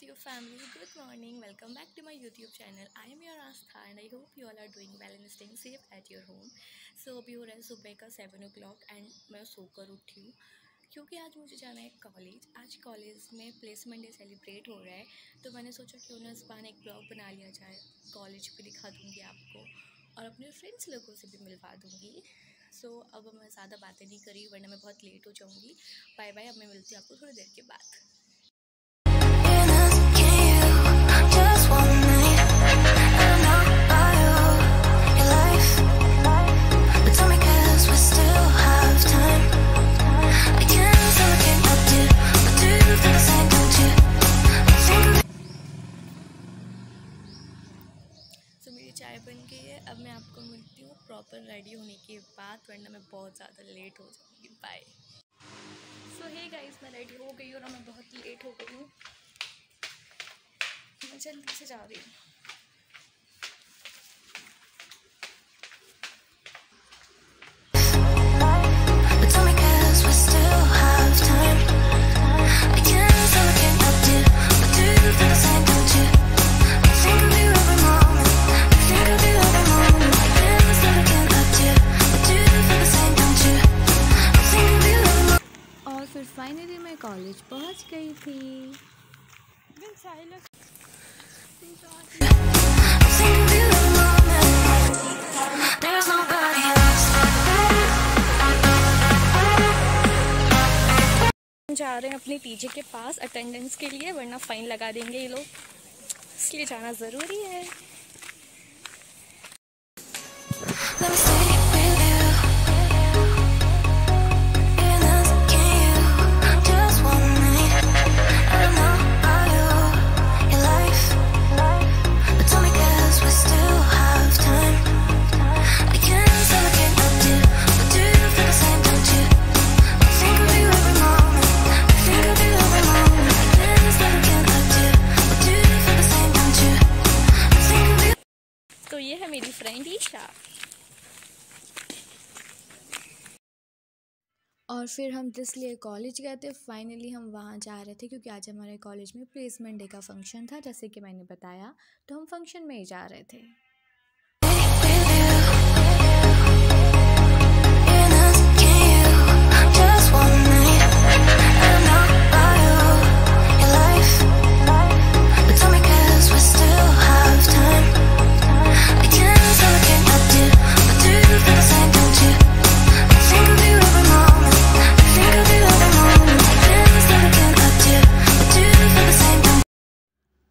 YouTube family, good morning. Welcome back to my YouTube channel. I am your Astha and I hope you all are doing well and staying safe at your home. So अभी हो रहा है सुबह का 7 o'clock and मैं सोकर उठी हूँ क्योंकि आज मुझे जाना है कॉलेज। आज कॉलेज में प्लेसमेंट डे सेलिब्रेट हो रहा है, तो मैंने सोचा क्यों ना इस बार एक ब्लॉग बना लिया जाए। कॉलेज भी दिखा दूँगी आपको और अपने फ्रेंड्स लोगों से भी मिलवा दूँगी। सो अब मैं ज़्यादा बातें नहीं करी वरना मैं बहुत लेट हो जाऊँगी। बाय बाय, अब मैं मिलती हूँ आपको थोड़ी देर के बाद। तो मेरी चाय बन गई है, अब मैं आपको मिलती हूँ प्रॉपर रेडी होने के बाद वरना मैं बहुत ज़्यादा लेट हो जाऊँगी। बाय। सो हे गाइस, मैं रेडी हो गई और मैं बहुत लेट हो गई हूँ। मैं जल्दी से जा रही हूँ। फिर फाइनली मैं कॉलेज पहुंच गई थी। जा रहे हैं अपने टीचर के पास अटेंडेंस के लिए, वरना फाइन लगा देंगे ये लोग, इसलिए जाना ज़रूरी है। तो ये है मेरी फ्रेंड ईशा। और फिर हम इसलिए कॉलेज गए थे। फाइनली हम वहाँ जा रहे थे क्योंकि आज हमारे कॉलेज में प्लेसमेंट डे का फंक्शन था, जैसे कि मैंने बताया, तो हम फंक्शन में ही जा रहे थे।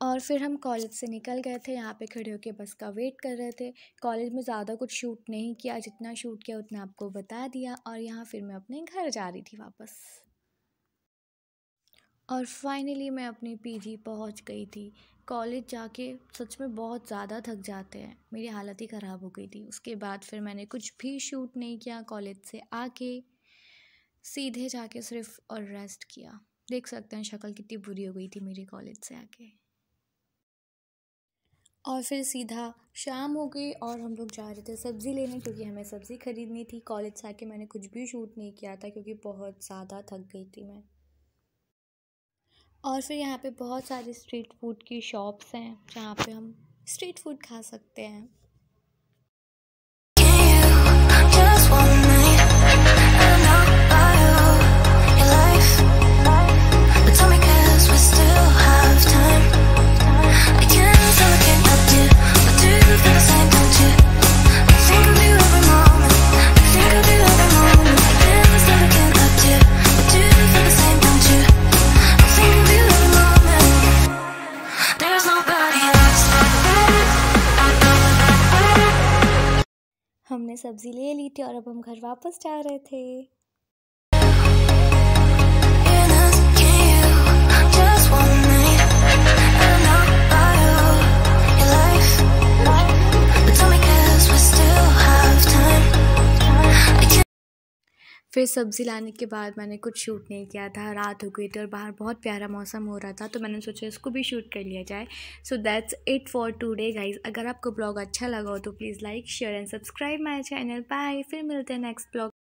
और फिर हम कॉलेज से निकल गए थे, यहाँ पे खड़े होकर बस का वेट कर रहे थे। कॉलेज में ज़्यादा कुछ शूट नहीं किया, जितना शूट किया उतना आपको बता दिया। और यहाँ फिर मैं अपने घर जा रही थी वापस। और फाइनली मैं अपनी पीजी पहुँच गई थी। कॉलेज जाके सच में बहुत ज़्यादा थक जाते हैं, मेरी हालत ही ख़राब हो गई थी। उसके बाद फिर मैंने कुछ भी शूट नहीं किया। कॉलेज से आके सीधे जाके सिर्फ और रेस्ट किया। देख सकते हैं शक्ल कितनी बुरी हो गई थी मेरी कॉलेज से आके। और फिर सीधा शाम हो गई और हम लोग जा रहे थे सब्ज़ी लेने, क्योंकि हमें सब्ज़ी ख़रीदनी थी। कॉलेज से आके मैंने कुछ भी शूट नहीं किया था क्योंकि बहुत ज़्यादा थक गई थी मैं। और फिर यहाँ पे बहुत सारी स्ट्रीट फूड की शॉप्स हैं जहाँ पे हम स्ट्रीट फूड खा सकते हैं। हमने सब्ज़ी ले ली थी और अब हम घर वापस जा रहे थे। फिर सब्ज़ी लाने के बाद मैंने कुछ शूट नहीं किया था, रात हो गई थी और बाहर बहुत प्यारा मौसम हो रहा था, तो मैंने सोचा इसको भी शूट कर लिया जाए। So that's it for today guys. अगर आपको ब्लॉग अच्छा लगा हो तो please like share and subscribe my channel. Bye, फिर मिलते हैं नेक्स्ट ब्लॉग।